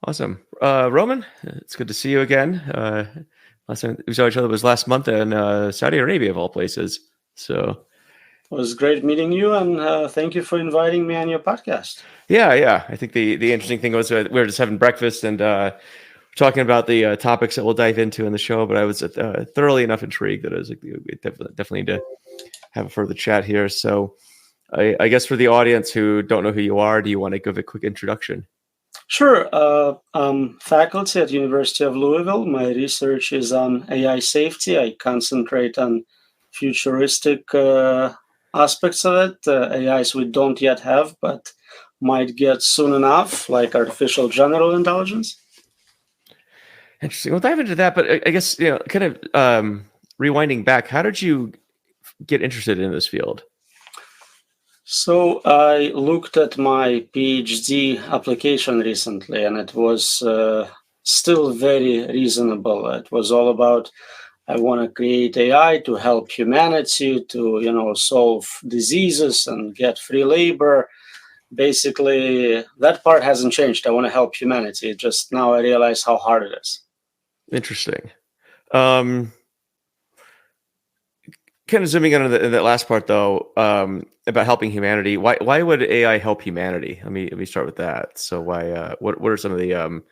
Awesome. Roman, it's good to see you again. Last time we saw each other was last month in Saudi Arabia, of all places. So It was great meeting you, and thank you for inviting me on your podcast. yeah. I think the interesting thing was we were just having breakfast and talking about the topics that we'll dive into in the show. But I was thoroughly enough intrigued that I was like, we definitely need to have a further chat here. So I guess for the audience who don't know who you are, do you want to give a quick introduction? Sure. I'm faculty at University of Louisville. My research is on AI safety. I concentrate on futuristic aspects of it, AIs we don't yet have, but might get soon enough, like artificial general intelligence. Interesting. We'll dive into that, but I guess kind of rewinding back, how did you get interested in this field? So I looked at my PhD application recently, and it was still very reasonable. It was all about I want to create AI to help humanity to solve diseases and get free labor. Basically, that part hasn't changed. I want to help humanity. Just now I realize how hard it is. Interesting. Kind of zooming in on that last part, though, about helping humanity. Why would AI help humanity? Let me start with that. So why? What are some of the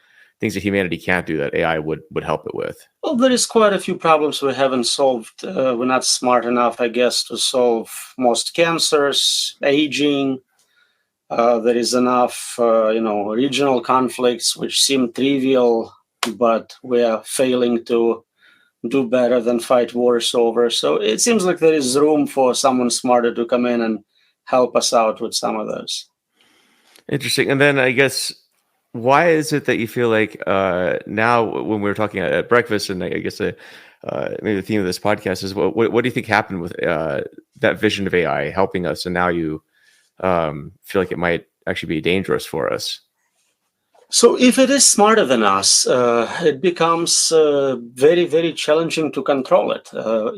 things that humanity can't do that AI would help it with? Well, there is quite a few problems we haven't solved. We're not smart enough, I guess, to solve most cancers, aging. There is enough, regional conflicts which seem trivial, but we are failing to do better than fight wars over. So it seems like there is room for someone smarter to come in and help us out with some of those. Interesting. And then I guess, why is it that you feel like now, when we were talking at breakfast, and I guess maybe the theme of this podcast is what do you think happened with that vision of AI helping us, and now you feel like it might actually be dangerous for us? So if it is smarter than us, it becomes very, very challenging to control it.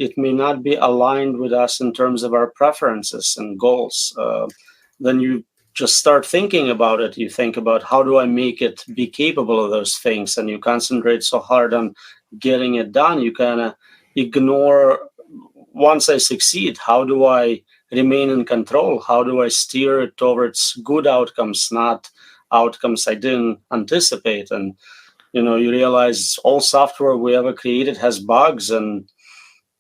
It may not be aligned with us in terms of our preferences and goals. Then you just start thinking about it. You think about, how do I make it be capable of those things? And you concentrate so hard on getting it done, you kind of ignore, once I succeed, how do I remain in control? How do I steer it towards good outcomes, not outcomes I didn't anticipate? And you realize all software we ever created has bugs, and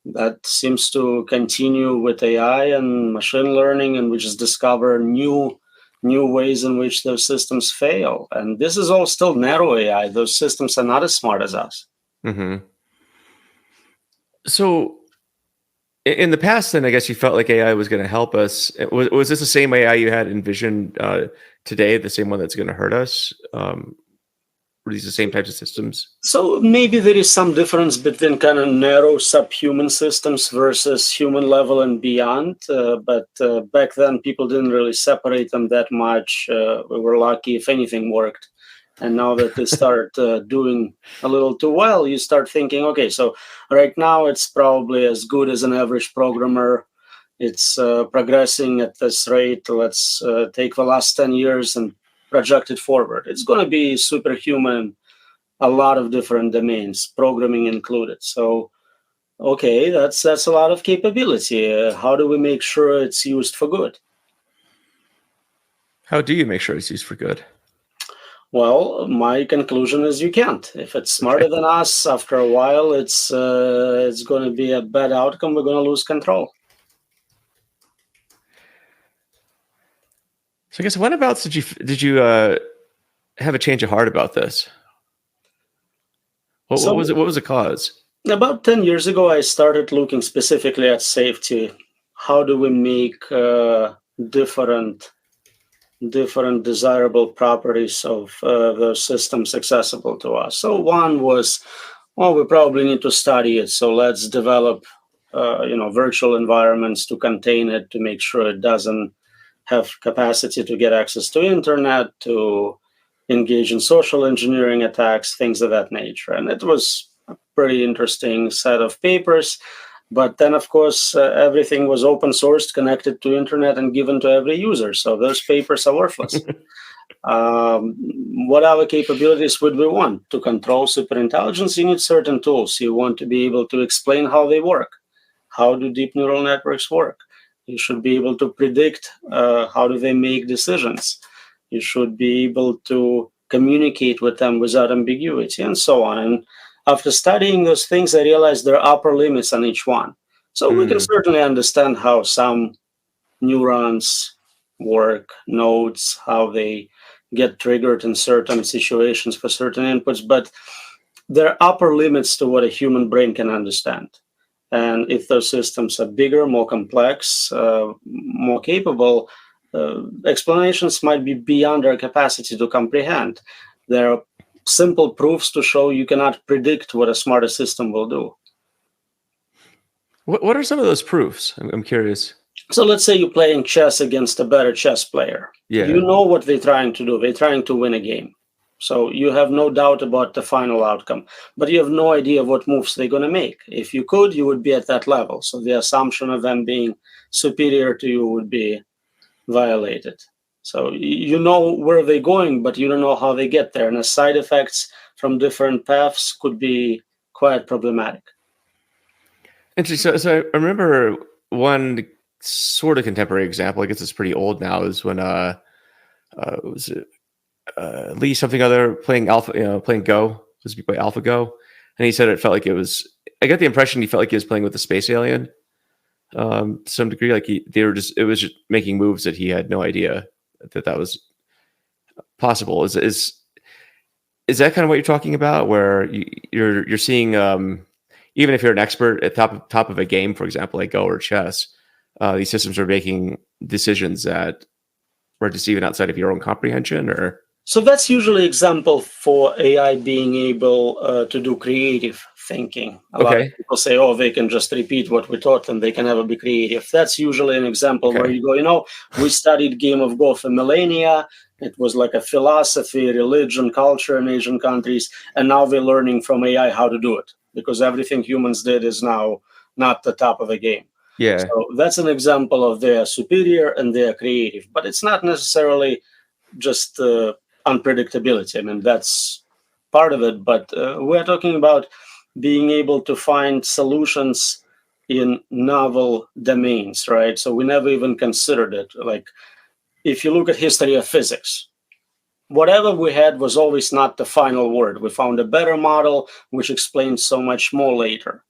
that seems to continue with AI and machine learning, and we just discover new ways in which those systems fail. And this is all still narrow AI. Those systems are not as smart as us. Mm-hmm. So in the past, then, I guess you felt like AI was going to help us. Was this the same AI you had envisioned today, the same one that's going to hurt us? Were these the same types of systems? So maybe there is some difference between kind of narrow subhuman systems versus human level and beyond. But back then, people didn't really separate them that much. We were lucky if anything worked. And now that they start doing a little too well, you start thinking, okay, so right now it's probably as good as an average programmer. It's progressing at this rate. Let's take the last 10 years and project it forward. It's going to be superhuman, a lot of different domains, programming included. So, okay, that's a lot of capability. How do we make sure it's used for good? How do you make sure it's used for good? Well, my conclusion is you can't. If it's smarter than us, after a while, it's going to be a bad outcome. We're going to lose control. So I guess, when about did you have a change of heart about this? What was it? What was the cause? About 10 years ago, I started looking specifically at safety. How do we make different desirable properties of those systems accessible to us? So one was, well, we probably need to study it. So let's develop, virtual environments to contain it, to make sure it doesn't have capacity to get access to internet, to engage in social engineering attacks, things of that nature. And it was a pretty interesting set of papers. But then, of course, everything was open sourced, connected to internet, and given to every user. So those papers are worthless. What other capabilities would we want? To control superintelligence, you need certain tools. You want to be able to explain how they work. How do deep neural networks work? You should be able to predict how do they make decisions. You should be able to communicate with them without ambiguity, and so on. And after studying those things, I realized there are upper limits on each one. So we can certainly understand how some neurons work, nodes, how they get triggered in certain situations for certain inputs, but there are upper limits to what a human brain can understand. And if those systems are bigger, more complex, more capable, explanations might be beyond our capacity to comprehend. There are simple proofs to show you cannot predict what a smarter system will do. What are some of those proofs? I'm curious. So let's say you're playing chess against a better chess player. You Yeah. know what they're trying to do. They're trying to win a game. So you have no doubt about the final outcome, but you have no idea what moves they're going to make. If you could, you would be at that level. So the assumption of them being superior to you would be violated. So you know where they're going, but you don't know how they get there. And the side effects from different paths could be quite problematic. Interesting. So I remember one sort of contemporary example. I guess it's pretty old now. Is when was it Lee something other playing playing Go. Was he play AlphaGo? And he said it felt like it was. I got the impression he felt like he was playing with a space alien, to some degree. Like it was just making moves that he had no idea that was possible. Is that kind of what you're talking about? Where you're seeing, even if you're an expert at top of a game, for example, like Go or chess, these systems are making decisions that were just even outside of your own comprehension, or. So that's usually example for AI being able to do creative thinking. A lot of people say, oh, they can just repeat what we taught and they can never be creative. That's usually an example where you go, we studied game of Go for millennia. It was like a philosophy, religion, culture in Asian countries. And now we're learning from AI how to do it because everything humans did is now not the top of the game. Yeah. So that's an example of they're superior and they're creative, but it's not necessarily just unpredictability. I mean, that's part of it, but we're talking about being able to find solutions in novel domains, right? So we never even considered it. Like, if you look at history of physics, whatever we had was always not the final word. We found a better model, which explains so much more later.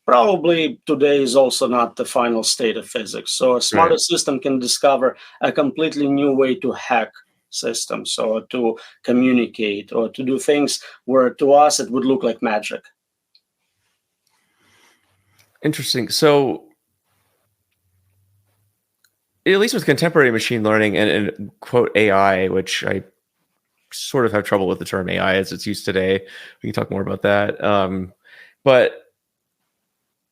Probably today is also not the final state of physics. So a smarter system can discover a completely new way to hack systems or to communicate or to do things where to us it would look like magic. Interesting. So at least with contemporary machine learning and quote AI, which I sort of have trouble with the term AI as it's used today. We can talk more about that. But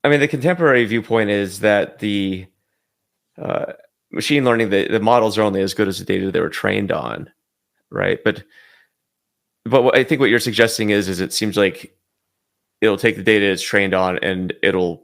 I mean, the contemporary viewpoint is that the machine learning, the models are only as good as the data they were trained on, right? But what I think what you're suggesting is it seems like it'll take the data it's trained on and it'll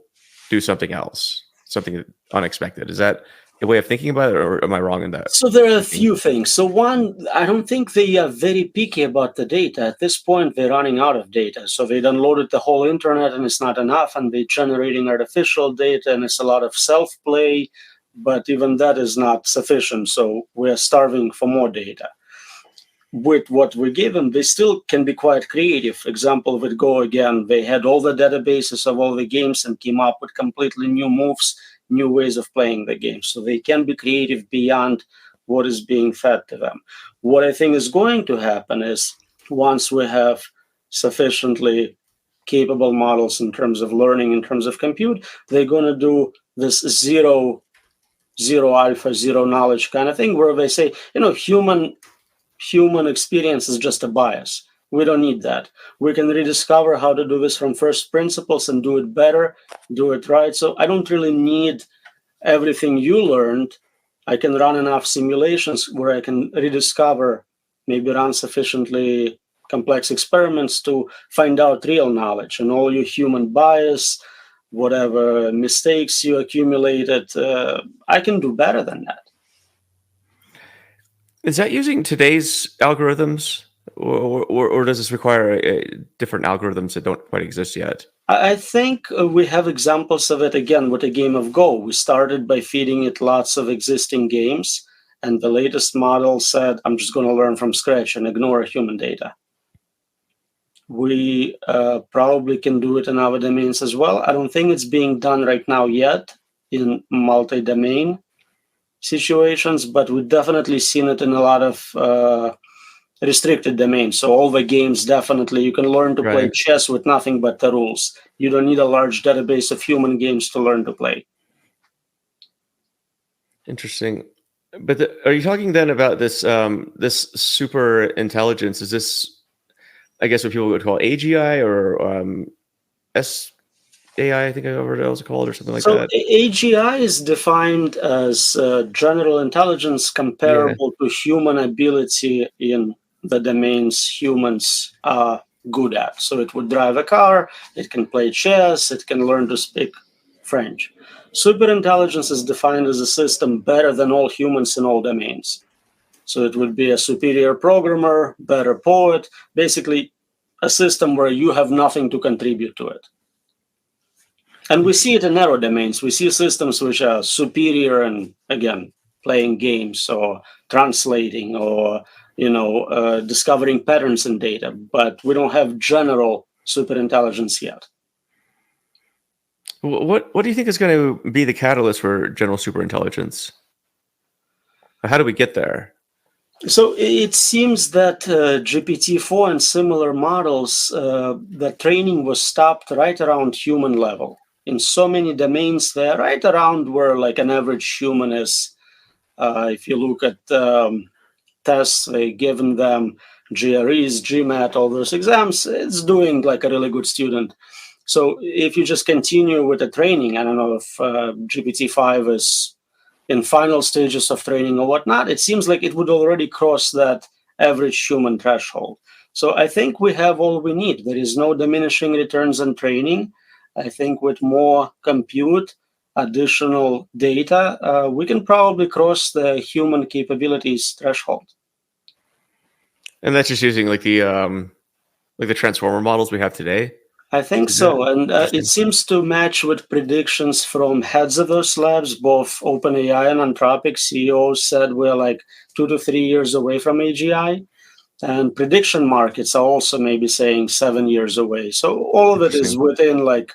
do something else, something unexpected. Is that a way of thinking about it, or am I wrong in that? So there are a few things. So one, I don't think they are very picky about the data. At this point, they're running out of data. So they downloaded the whole internet and it's not enough, and they're generating artificial data and it's a lot of self-play, but even that is not sufficient. So we're starving for more data. With what we give them, they still can be quite creative. Example with Go again, they had all the databases of all the games and came up with completely new moves, new ways of playing the game. So they can be creative beyond what is being fed to them. What I think is going to happen is once we have sufficiently capable models in terms of learning, in terms of compute, they're going to do this zero alpha, zero knowledge kind of thing where they say, human experience is just a bias. We don't need that. We can rediscover how to do this from first principles and do it better, do it right. So I don't really need everything you learned. I can run enough simulations where I can rediscover, maybe run sufficiently complex experiments to find out real knowledge, and all your human bias, whatever mistakes you accumulated, I can do better than that. Is that using today's algorithms, or does this require different algorithms that don't quite exist yet? I think we have examples of it again with a game of Go. We started by feeding it lots of existing games, and the latest model said, I'm just going to learn from scratch and ignore human data. We probably can do it in other domains as well. I don't think it's being done right now yet in multi-domain situations, but we've definitely seen it in a lot of restricted domains. So all the games, definitely, you can learn to play Right. chess with nothing but the rules. You don't need a large database of human games to learn to play. Interesting. But are you talking then about this super intelligence? Is this, I guess, what people would call AGI or SAI? I think I heard it was called, or something like So that. AGI is defined as general intelligence Yeah. comparable to human ability in the domains humans are good at. So it would drive a car, it can play chess, it can learn to speak French. Superintelligence is defined as a system better than all humans in all domains. So it would be a superior programmer, better poet, basically a system where you have nothing to contribute to it. And we see it in narrow domains. We see systems which are superior and, again, playing games or translating or discovering patterns in data, but we don't have general superintelligence yet. What do you think is going to be the catalyst for general superintelligence? How do we get there? So it seems that GPT-4 and similar models, the training was stopped right around human level. In so many domains, they're right around where like an average human is. If you look at tests, they given them GREs, GMAT, all those exams, it's doing like a really good student. So if you just continue with the training, I don't know if GPT-5 is in final stages of training or whatnot, it seems like it would already cross that average human threshold. So I think we have all we need. There is no diminishing returns on training. I think with more compute, additional data, we can probably cross the human capabilities threshold. And that's just using like the transformer models we have today. I think Is that so. And it interesting? seems to match with predictions from heads of those labs, both OpenAI and Anthropic CEOs said we're like 2 to 3 years away from AGI. And prediction markets are also maybe saying 7 years away. So all of it is Interesting. within like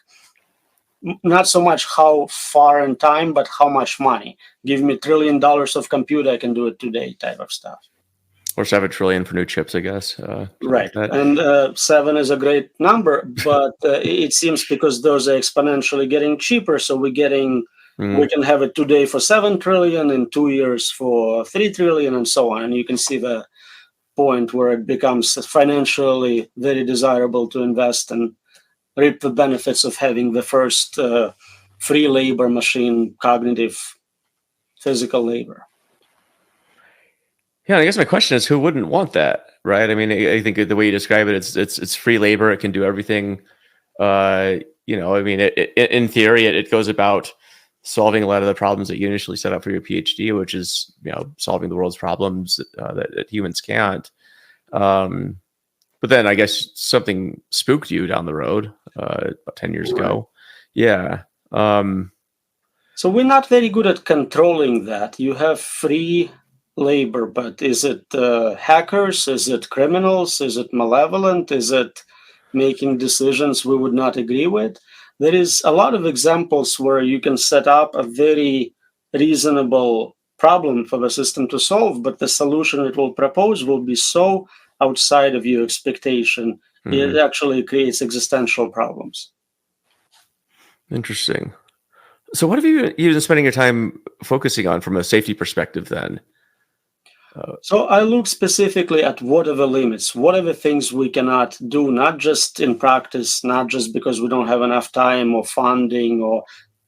not so much how far in time, but how much money. Give me $1 trillion of compute, I can do it today type of stuff. Or 7 trillion for new chips, I guess. Something Right. like that. And 7 is a great number, but it seems because those are exponentially getting cheaper. So we Mm, can have it today for 7 trillion, in 2 years for 3 trillion, and so on. And you can see the point where it becomes financially very desirable to invest and reap the benefits of having the first free labor machine, cognitive, physical labor. yeah, I guess my question is, who wouldn't want that, right? I mean, I think the way you describe it, it's free labor. It can do everything. I mean, in theory, it goes about solving a lot of the problems that you initially set up for your PhD, which is solving the world's problems that humans can't. Um, but then I guess something spooked you down the road about 10 years Right. ago. Yeah. So we're not very good at controlling that. You have free labor, but is it hackers? Is it criminals? Is it malevolent? Is it making decisions we would not agree with? There is a lot of examples where you can set up a very reasonable problem for the system to solve, but the solution it will propose will be so outside of your expectation, it mhm. actually creates existential problems. Interesting. So, what have you been spending your time focusing on from a safety perspective then? So I look specifically at what are the limits, what are the things we cannot do, not just in practice, not just because we don't have enough time or funding or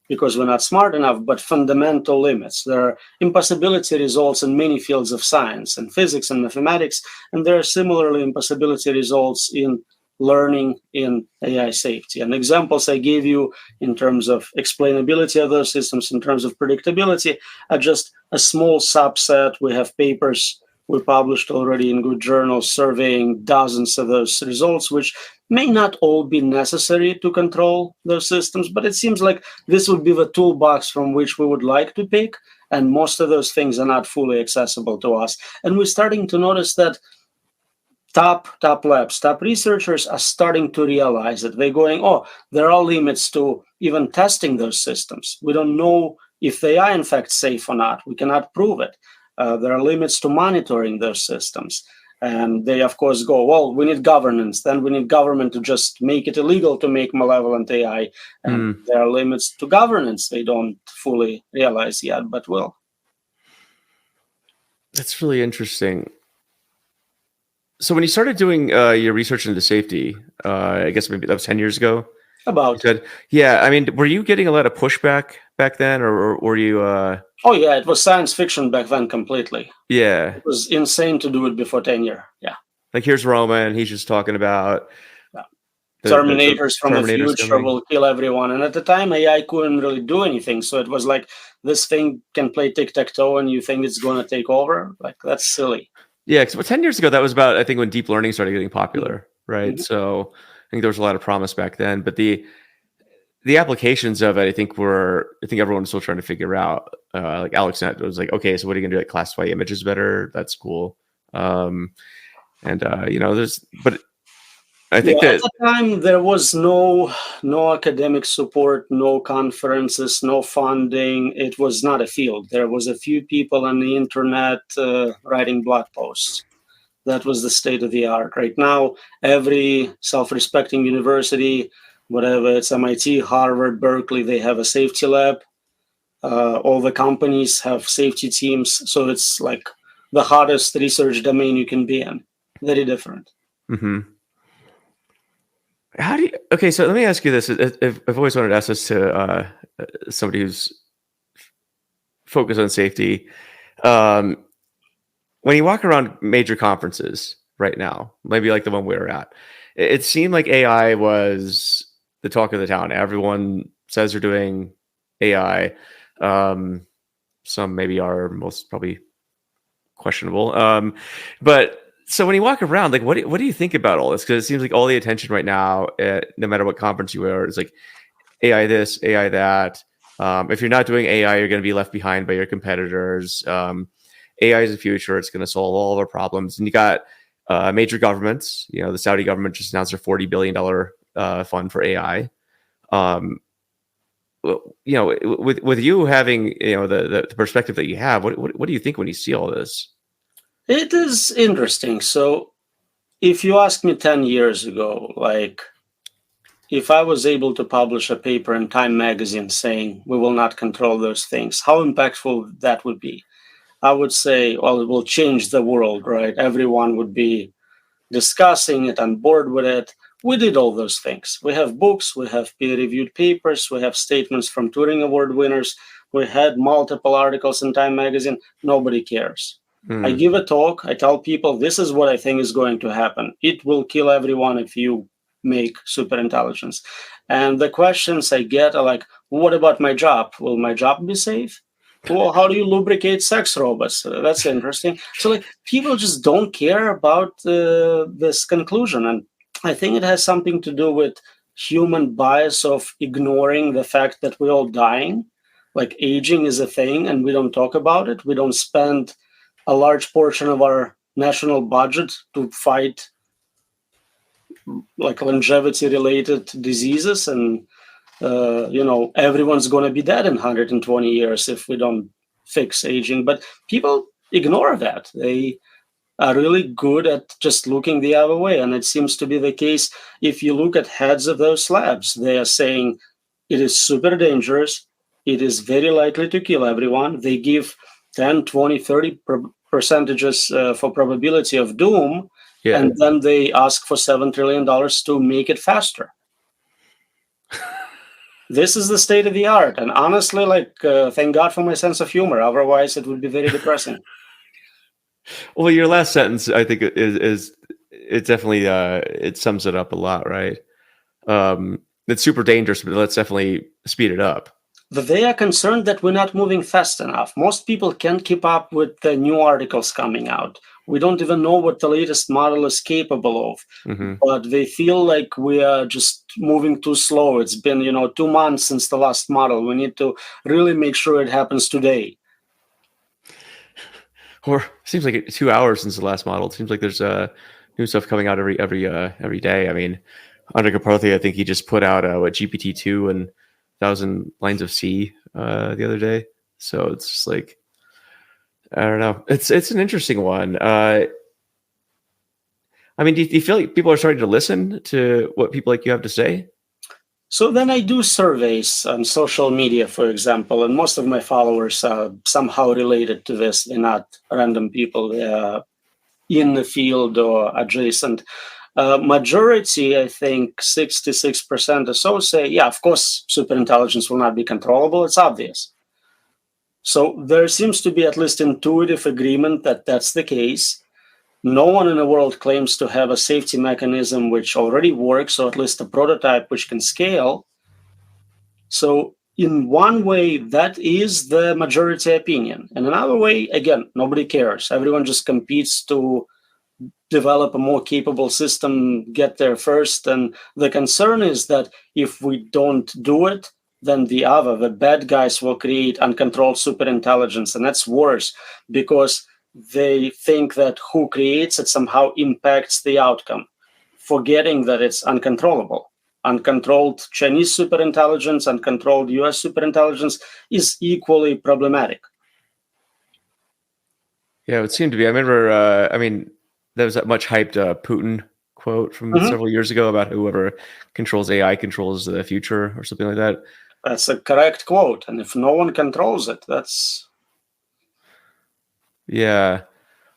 because we're not smart enough, but fundamental limits. There are impossibility results in many fields of science and physics and mathematics, and there are similarly impossibility results in learning in AI safety. And examples I gave you in terms of explainability of those systems, in terms of predictability, are just a small subset. We have papers We published already in good journals surveying dozens of those results, which may not all be necessary to control those systems, but it seems like this would be the toolbox from which we would like to pick. And most of those things are not fully accessible to us. And we're starting to notice that top labs, top researchers are starting to realize that they're going, oh, there are limits to even testing those systems. We don't know if they are in fact safe or not. We cannot prove it. There are limits to monitoring those systems. And they, of course, go, well, we need governance. Then we need government to just make it illegal to make malevolent AI. And there are limits to governance they don't fully realize yet, but will. That's really interesting. So when you started doing your research into safety, I guess maybe that was 10 years ago. About. Yeah, I mean, were you getting a lot of pushback back then, or were you? Oh yeah, it was science fiction back then completely. Yeah, it was insane to do it before 10 years. Yeah, like here's Roman, he's just talking about Terminators from the future coming. will kill everyone. And at the time, AI couldn't really do anything. So it was like, this thing can play tic-tac-toe and you think it's going to take over? Like, that's silly. Yeah, because 10 years ago, that was about, I think, when deep learning started getting popular, right? Mm-hmm. So I think there was a lot of promise back then. But the applications of it, I think everyone's still trying to figure out. Like AlexNet was like, okay, so what are you going to do? Like classify images better? That's cool. But I think that at the time there was no academic support, no conferences, no funding. It was not a field. There was a few people on the internet writing blog posts. That was the state of the art. Right now, every self-respecting university, whatever it's MIT, Harvard, Berkeley, they have a safety lab. All the companies have safety teams. So it's like the hottest research domain you can be in. Very different. Mm-hmm. Okay, so let me ask you this. I've always wanted to ask this to somebody who's focused on safety. When you walk around major conferences right now, maybe like the one we were at, it seemed like AI was the talk of the town. Everyone says they're doing AI. Some maybe are, most probably questionable. But so when you walk around, like, what do you think about all this? Because it seems like all the attention right now, no matter what conference you are, is like AI this, AI that. If you're not doing AI, you're going to be left behind by your competitors. AI is the future. It's going to solve all of our problems. And you got major governments. You know, the Saudi government just announced a $40 billion fund for AI. You know, with you having, you know, the perspective that you have, what do you think when you see all this? It is interesting. So if you asked me 10 years ago, like, if I was able to publish a paper in Time magazine saying we will not control those things, how impactful that would be? I would say, well, it will change the world, right? Everyone would be discussing it, on board with it. We did all those things. We have books, we have peer-reviewed papers, we have statements from Turing Award winners. We had multiple articles in Time magazine. Nobody cares. I give a talk. I tell people, this is what I think is going to happen. It will kill everyone if you make superintelligence. And the questions I get are like, what about my job? Will my job be safe? Well, how do you lubricate sex robots? That's interesting. So like, people just don't care about this conclusion. And I think it has something to do with human bias of ignoring the fact that we're all dying. Like, aging is a thing and we don't talk about it. We don't spend a large portion of our national budget to fight like longevity related diseases. And everyone's going to be dead in 120 years if we don't fix aging. But people ignore that. They are really good at just looking the other way. And it seems to be the case. If you look at heads of those labs, they are saying it is super dangerous. It is very likely to kill everyone. They give 10, 20, 30 percentages for probability of doom. Yeah. And then they ask for $7 trillion to make it faster. This is the state of the art. And honestly, like, thank God for my sense of humor. Otherwise, it would be very depressing. Well, your last sentence, I think, is it definitely it sums it up a lot, right? It's super dangerous, but let's definitely speed it up. They are concerned that we're not moving fast enough. Most people can't keep up with the new articles coming out. We don't even know what the latest model is capable of, Hmm. but they feel like we are just moving too slow. It's been, 2 months since the last model. We need to really make sure it happens today. Or seems like 2 hours since the last model. It seems like there's new stuff coming out every day. I mean, under Karpathy, I think he just put out what GPT-2 and 1,000 lines of C the other day. So it's just like, I don't know. It's an interesting one. I mean, do you feel like people are starting to listen to what people like you have to say? So then I do surveys on social media, for example, and most of my followers are somehow related to this. They're not random people. They're in the field or adjacent. Majority, I think 66% or so say, yeah, of course, superintelligence will not be controllable. It's obvious. So there seems to be at least intuitive agreement that that's the case. No one in the world claims to have a safety mechanism which already works, or at least a prototype which can scale. So, in one way, that is the majority opinion. In another way, again, nobody cares. Everyone just competes to develop a more capable system, get there first. And the concern is that if we don't do it, then the bad guys will create uncontrolled superintelligence. And that's worse because they think that who creates it somehow impacts the outcome, forgetting that it's uncontrollable. Uncontrolled Chinese superintelligence, uncontrolled US superintelligence is equally problematic. Yeah, it would seem to be. I remember. I mean, there was that much hyped Putin quote from Mhm. several years ago about whoever controls AI controls the future or something like that. That's a correct quote. And if no one controls it, that's. Yeah.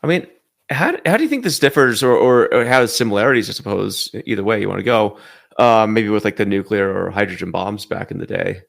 I mean, how do you think this differs or has similarities, I suppose, either way you want to go, maybe with like the nuclear or hydrogen bombs back in the day?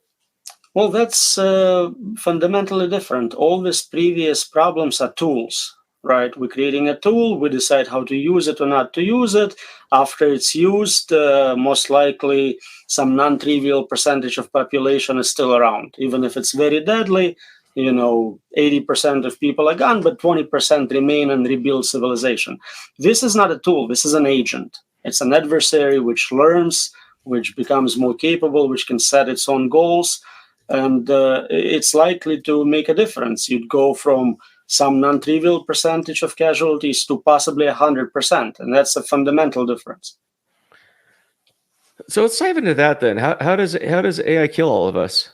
Well, that's fundamentally different. All these previous problems are tools, right? We're creating a tool, we decide how to use it or not to use it. After it's used, most likely some non trivial percentage of population is still around. Even if it's very deadly, 80% of people are gone, but 20% remain and rebuild civilization. This is not a tool, this is an agent. It's an adversary which learns, which becomes more capable, which can set its own goals, and it's likely to make a difference. You'd go from some non-trivial percentage of casualties to possibly 100%, and that's a fundamental difference. So let's dive into that then. How does AI kill all of us?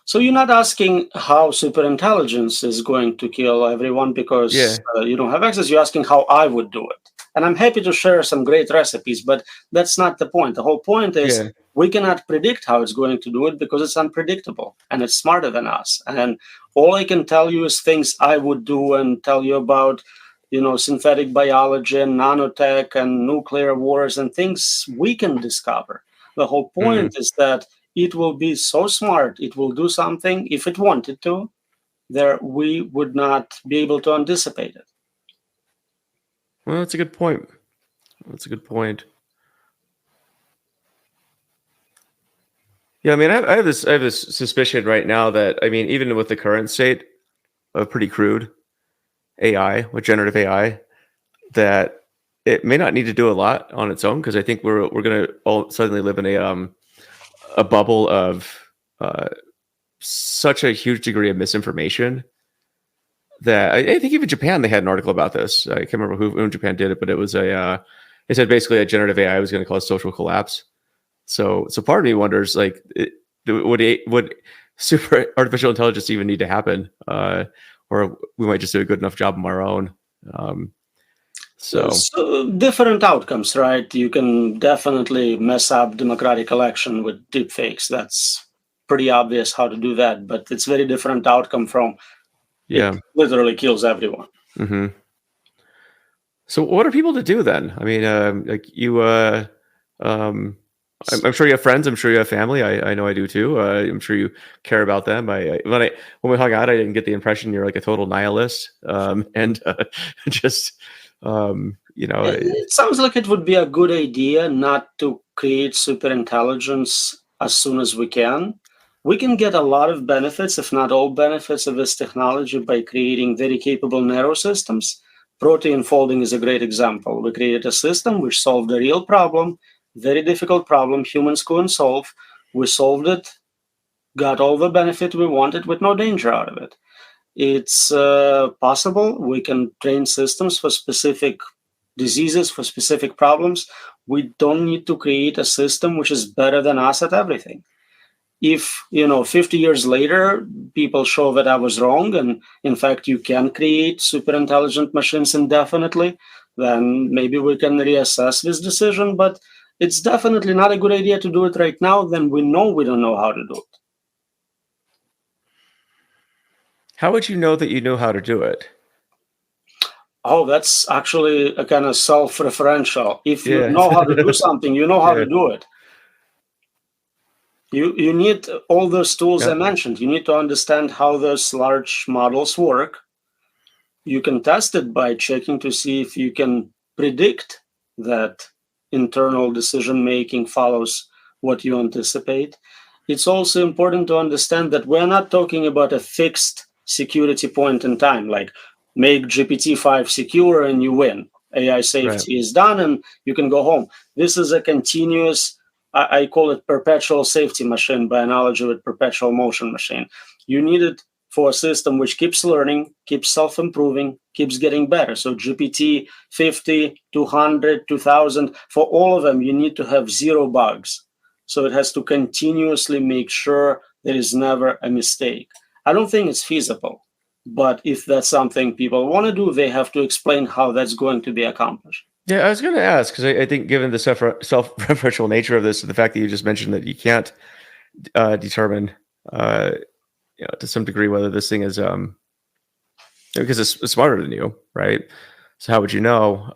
So you're not asking how superintelligence is going to kill everyone because Yeah, you don't have access. You're asking how I would do it. And I'm happy to share some great recipes, but that's not the point. The whole point is yeah. we cannot predict how it's going to do it because it's unpredictable and it's smarter than us. And all I can tell you is things I would do and tell you about, synthetic biology and nanotech and nuclear wars and things we can discover. The whole Mm. point is that it will be so smart, it will do something if it wanted to, there we would not be able to anticipate it. Well, that's a good point. That's a good point. Yeah, I mean, I have this suspicion right now that I mean, even with the current state of pretty crude AI with generative AI, that it may not need to do a lot on its own because I think we're gonna all suddenly live in a bubble of uh, such a huge degree of misinformation that I think even Japan they had an article about this. I can't remember who in Japan did it, but it was it said basically that generative AI was going to cause social collapse. So part of me wonders like would super artificial intelligence even need to happen, or we might just do a good enough job on our own. Um, so So different outcomes, right? You can definitely mess up democratic election with deepfakes. That's pretty obvious how to do that, but it's very different outcome from it yeah. literally kills everyone. Hmm. So what are people to do then? I mean, like you, um, I'm sure you have friends. I'm sure you have family. I know I do too. I'm sure you care about them. When we hung out, I didn't get the impression you're like a total nihilist. And just, It sounds like it would be a good idea not to create super intelligence as soon as we can. We can get a lot of benefits, if not all benefits, of this technology by creating very capable narrow systems. Protein folding is a great example. We created a system which solved a real problem, very difficult problem humans couldn't solve. We solved it, got all the benefit we wanted with no danger out of it. It's possible we can train systems for specific diseases, for specific problems. We don't need to create a system which is better than us at everything. If 50 years later people show that I was wrong, and in fact you can create super intelligent machines indefinitely, then maybe we can reassess this decision. But it's definitely not a good idea to do it right now. Then we know we don't know how to do it. How would you know that you know how to do it? Oh, that's actually a kind of self-referential. If you Yeah. know how to do something, you know how Yeah. to do it. You need all those tools Yeah. I mentioned. You need to understand how those large models work. You can test it by checking to see if you can predict that internal decision making follows what you anticipate. It's also important to understand that we're not talking about a fixed security point in time, like make GPT-5 secure and you win. AI safety is done and you can go home. This is a continuous, I call it perpetual safety machine by analogy with perpetual motion machine. You need it for a system which keeps learning, keeps self-improving, keeps getting better. So GPT 50, 200, 2000, for all of them, you need to have zero bugs. So it has to continuously make sure there is never a mistake. I don't think it's feasible, but if that's something people want to do, they have to explain how that's going to be accomplished. Yeah, I was going to ask because I think, given the self-referential nature of this, the fact that you just mentioned that you can't determine, to some degree, whether this thing is because it's smarter than you, right? So how would you know?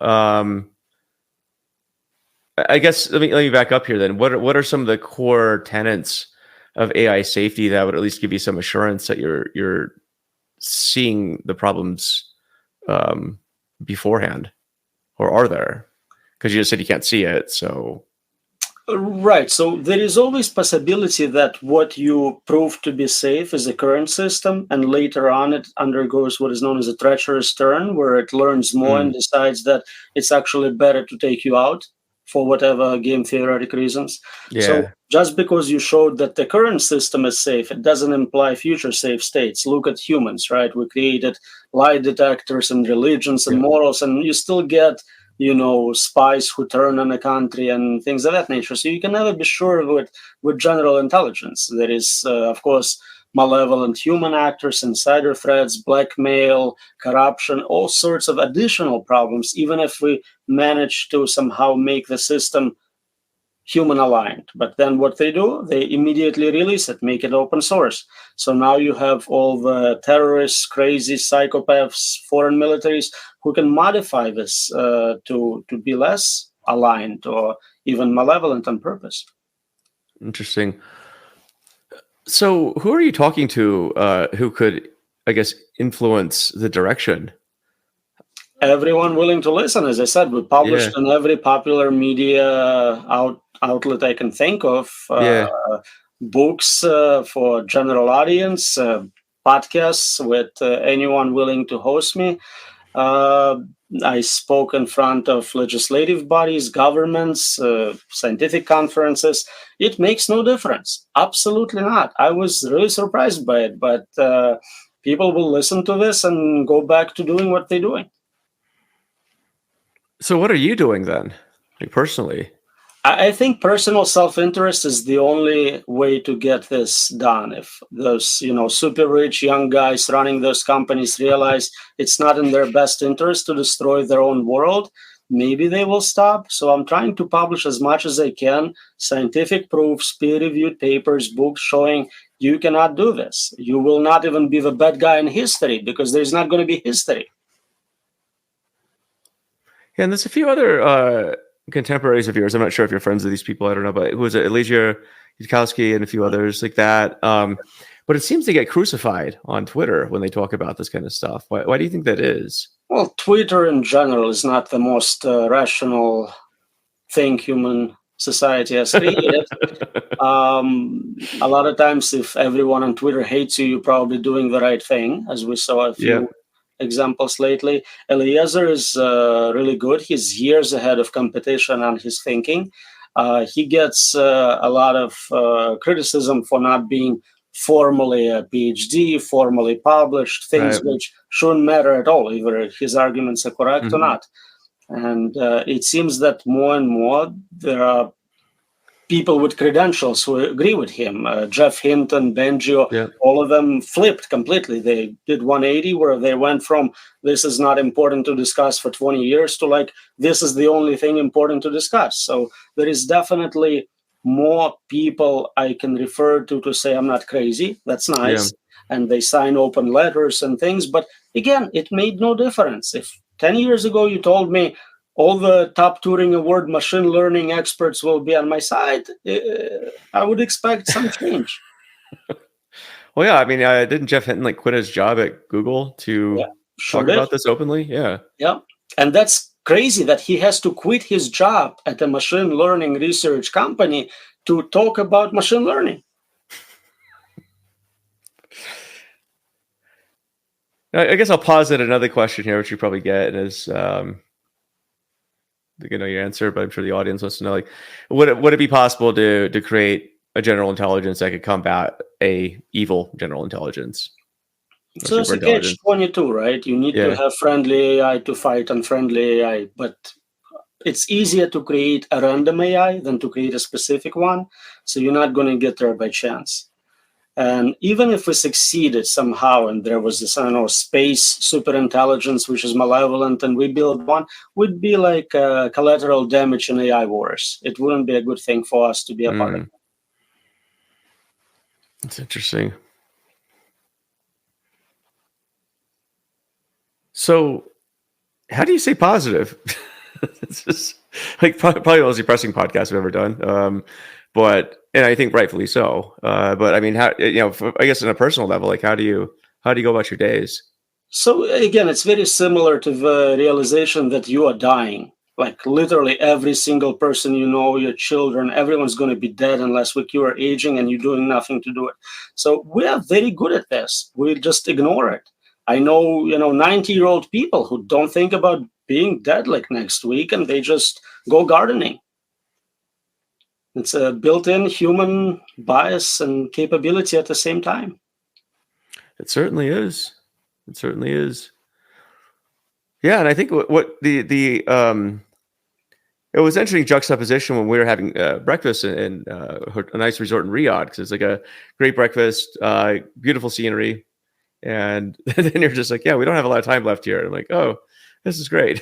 I guess let me back up here then. What are some of the core tenets of AI safety that would at least give you some assurance that you're seeing the problems beforehand? Or are there? Because you just said you can't see it, so... Right. So there is always possibility that what you prove to be safe is a current system, and later on it undergoes what is known as a treacherous turn, where it learns more and decides that it's actually better to take you out for whatever game theoretic reasons. Yeah. So just because you showed that the current system is safe, it doesn't imply future safe states. Look at humans, right? We created lie detectors and religions and morals, and you still get spies who turn on a country and things of that nature. So you can never be sure with general intelligence. There is, of course, malevolent human actors, insider threats, blackmail, corruption, all sorts of additional problems, even if we manage to somehow make the system human aligned. But then what they do, they immediately release it, make it open source. So now you have all the terrorists, crazy psychopaths, foreign militaries who can modify this to be less aligned or even malevolent on purpose. Interesting. So who are you talking to who could, I guess, influence the direction? Everyone willing to listen. As I said, we published in every popular media outlet I can think of, books for general audience, podcasts with anyone willing to host me. I spoke in front of legislative bodies, governments, scientific conferences. It makes no difference. Absolutely not. I was really surprised by it, but people will listen to this and go back to doing what they're doing. So what are you doing then, like personally? I think personal self-interest is the only way to get this done. If those, super rich young guys running those companies realize it's not in their best interest to destroy their own world, maybe they will stop. So I'm trying to publish as much as I can, scientific proofs, peer-reviewed papers, books showing you cannot do this. You will not even be the bad guy in history because there's not going to be history. Yeah, and there's a few other contemporaries of yours. I'm not sure if you're friends with these people. I don't know, but who was it? Yampolskiy and a few others like that. But it seems to get crucified on Twitter when they talk about this kind of stuff. Why do you think that is? Well, Twitter in general is not the most rational thing human society has created. A lot of times, if everyone on Twitter hates you, you're probably doing the right thing, as we saw a few examples lately. Eliezer is really good. He's years ahead of competition on his thinking. He gets a lot of criticism for not being formally a PhD, formally published, things Right. which shouldn't matter at all, whether his arguments are correct or Mhm. not. And it seems that more and more there are people with credentials who agree with him. Jeff Hinton, Bengio, Yeah. all of them flipped completely. They did 180, where they went from this is not important to discuss for 20 years to like this is the only thing important to discuss. So there is definitely more people I can refer to say I'm not crazy. That's Yeah. nice. And they sign open letters and things. But again, it made no difference. If 10 years ago you told me all the top Turing Award machine learning experts will be on my side, I would expect some change. Well, yeah. I mean, didn't Jeff Hinton like quit his job at Google Yeah, to sure talk did. about this openly? Yeah. Yeah. And that's crazy that he has to quit his job at a machine learning research company to talk about machine learning. I guess I'll posit another question here, which you probably get, is you know your answer, but I'm sure the audience wants to know, like, would it be possible to create a general intelligence that could combat a evil general intelligence or So it's super a catch intelligence? 22, right? You need to Yeah. have friendly AI to fight unfriendly AI, but it's easier to create a random AI than to create a specific one. So you're not going to get there by chance. And even if we succeeded somehow and there was this, I don't know, space superintelligence, which is malevolent, and we build one, would be like collateral damage in AI wars. It wouldn't be a good thing for us to be a part of. That's interesting. So, how do you stay positive? It's just like probably the most depressing podcast I've ever done. But and I think rightfully so. But I mean, how I guess on a personal level, like how do you go about your days? So again, it's very similar to the realization that you are dying. Like literally every single person you know, your children, everyone's going to be dead unless you are aging and you're doing nothing to do it. So we are very good at this. We just ignore it. I know, 90-year-old people who don't think about being dead like next week and they just go gardening. It's a built-in human bias and capability at the same time. It certainly is. It certainly is. Yeah, and I think what the it was interesting juxtaposition when we were having breakfast in a nice resort in Riyadh, because it's like a great breakfast, beautiful scenery, and then you're just like, yeah, we don't have a lot of time left here. And I'm like, oh, this is great.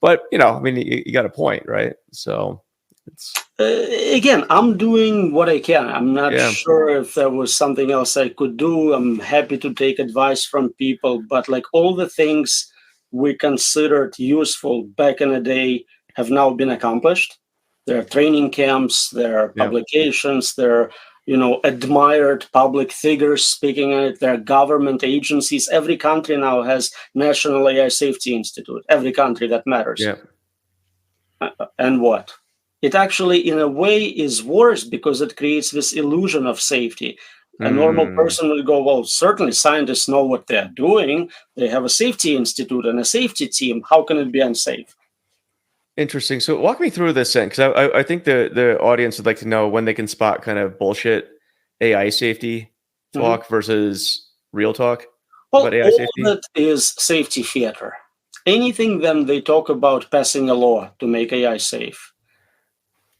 But I mean, you got a point, right? So it's Again, I'm doing what I can. I'm not yeah, sure if there was something else I could do. I'm happy to take advice from people, but like all the things we considered useful back in the day have now been accomplished. There are training camps, there are yeah, publications, there are admired public figures speaking on it. There are government agencies. Every country now has National AI Safety Institute. Every country that matters. yeah. And what? It actually, in a way, is worse because it creates this illusion of safety. A normal Mm, person will go, well, certainly scientists know what they're doing. They have a safety institute and a safety team. How can it be unsafe? interesting. So walk me through this then, because I think the audience would like to know when they can spot kind of bullshit AI safety Mhm. talk versus real talk about Well, AI all of safety. it is safety theater. Anything then they talk about passing a law to make AI safe,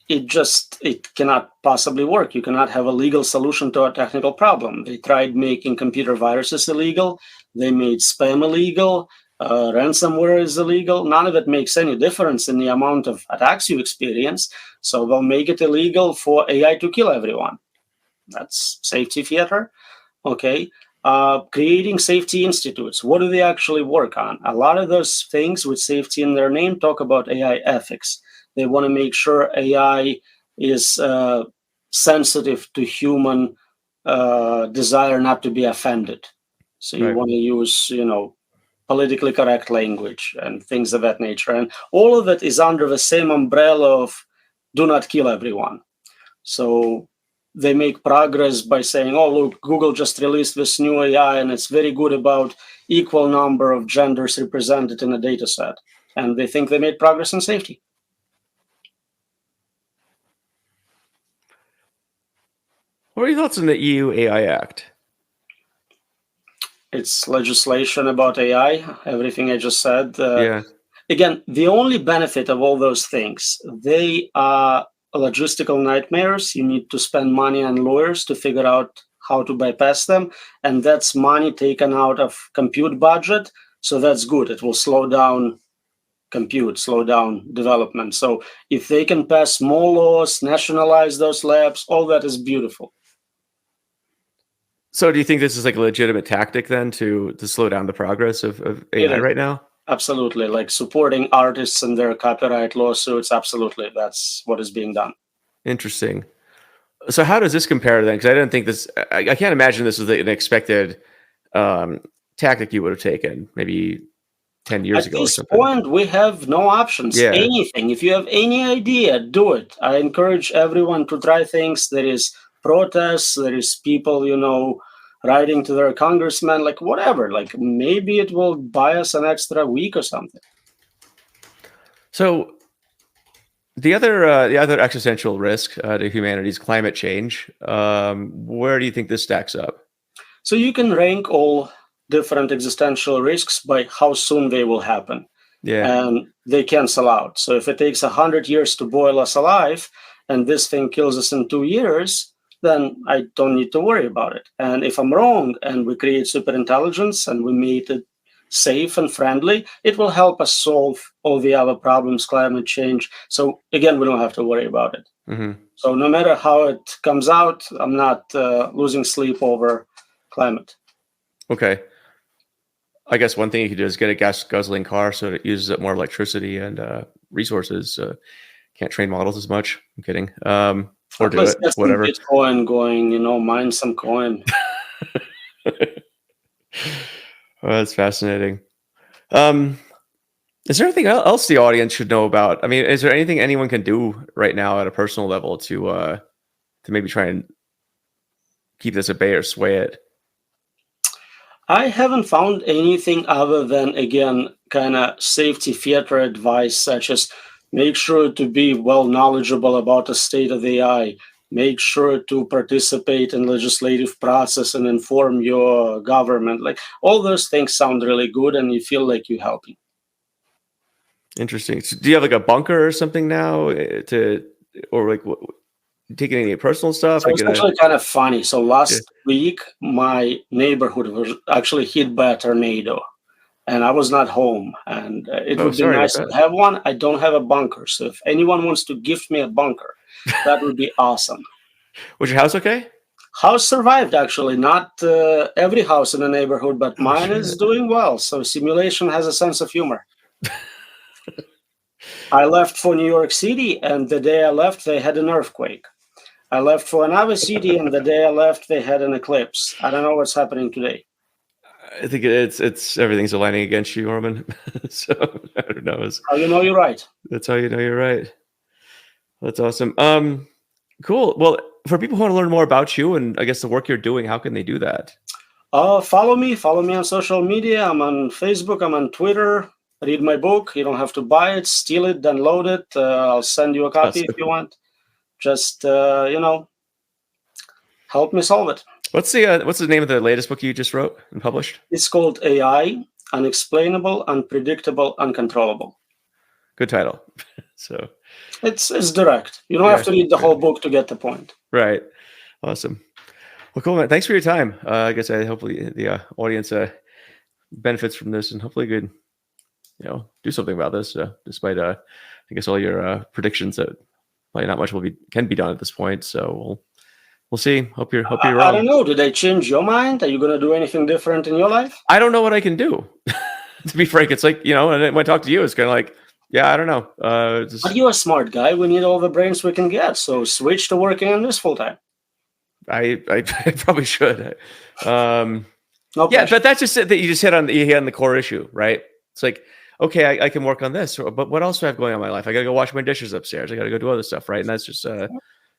it cannot possibly work. You cannot have a legal solution to a technical problem. They tried making computer viruses illegal. They made spam illegal. Ransomware is illegal. None of it makes any difference in the amount of attacks you experience. So they'll make it illegal for AI to kill everyone. That's safety theater. Okay. Creating safety institutes. What do they actually work on? A lot of those things with safety in their name talk about AI ethics. They want to make sure AI is sensitive to human desire not to be offended. So you Right. want to use, politically correct language and things of that nature. And all of it is under the same umbrella of do not kill everyone. So they make progress by saying, oh, look, Google just released this new AI and it's very good about equal number of genders represented in a data set. And they think they made progress in safety. What are your thoughts on the EU AI Act? It's legislation about AI, everything I just said. Yeah. Again, the only benefit of all those things, they are logistical nightmares. You need to spend money on lawyers to figure out how to bypass them. And that's money taken out of compute budget. So that's good. It will slow down compute, slow down development. So if they can pass more laws, nationalize those labs, all that is beautiful. So do you think this is like a legitimate tactic then to slow down the progress of AI right now? Absolutely. Like supporting artists and their copyright lawsuits. Absolutely. That's what is being done. Interesting. So how does this compare then? Because I didn't think this, I can't imagine this was an expected tactic you would have taken maybe 10 years ago or something. At this point, we have no options. Yeah. Anything. If you have any idea, do it. I encourage everyone to try things. There is protests. There is people, writing to their congressman, like whatever. Like maybe it will buy us an extra week or something. So the other existential risk to humanity is climate change. Where do you think this stacks up? So you can rank all different existential risks by how soon they will happen. Yeah. And they cancel out. So if it takes 100 years to boil us alive and this thing kills us in 2 years, then I don't need to worry about it. And if I'm wrong and we create superintelligence and we make it safe and friendly, it will help us solve all the other problems, climate change. So again, we don't have to worry about it. Mm-hmm. So no matter how it comes out, I'm not losing sleep over climate. Okay. I guess one thing you could do is get a gas guzzling car so it uses up more electricity and resources. Can't train models as much. I'm kidding. Or do it, whatever. Bitcoin going, mine some coin. Oh, that's fascinating. Is there anything else the audience should know about? I mean, is there anything anyone can do right now at a personal level to maybe try and keep this at bay or sway it? I haven't found anything other than, again, kind of safety theater advice, such as make sure to be well knowledgeable about the state of AI. Make sure to participate in legislative process and inform your government. Like all those things sound really good, and you feel like you're helping. Interesting. So do you have like a bunker or something now or like taking any personal stuff? So it's actually kind of funny. So last week, my neighborhood was actually hit by a tornado. And I was not home, and it would be nice to have one. I don't have a bunker, so if anyone wants to gift me a bunker, that would be awesome. Was your house okay? House survived, actually. Not every house in the neighborhood, but mine is doing well. So simulation has a sense of humor. I left for New York City, and the day I left, they had an earthquake. I left for another city, and the day I left, they had an eclipse. I don't know what's happening today. I think it's everything's aligning against you, Roman. So I don't know. How you know you're right. That's how you know you're right. That's awesome. Cool. Well, for people who want to learn more about you and I guess the work you're doing, how can they do that? Follow me on social media. I'm on Facebook. I'm on Twitter. Read my book. You don't have to buy it, steal it, download it. I'll send you a copy if you want. Just help me solve it. What's the name of the latest book you just wrote and published? It's called AI: Unexplainable, Unpredictable, Uncontrollable. Good title. So it's direct. You don't have to read the whole book to get the point. Right. Awesome. Well, cool, man. Thanks for your time. I guess hopefully the audience benefits from this and hopefully could do something about this. Despite I guess all your predictions that probably not much can be done at this point. So we'll see. Hope you're wrong. I don't know. Did they change your mind? Are you going to do anything different in your life? I don't know what I can do. To be frank, it's like, and when I talk to you, it's kind of like, yeah, I don't know. But you're a smart guy. We need all the brains we can get. So switch to working on this full time. I probably should. No yeah, but that's just it that you just hit on the core issue, right? It's like, okay, I can work on this, but what else do I have going on in my life? I got to go wash my dishes upstairs. I got to go do other stuff, right? And that's just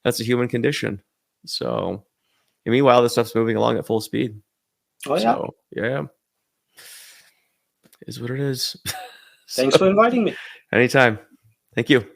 that's a human condition. So, and meanwhile, this stuff's moving along at full speed. Oh, yeah. So, yeah, is what it is. Thanks for inviting me. Anytime. Thank you.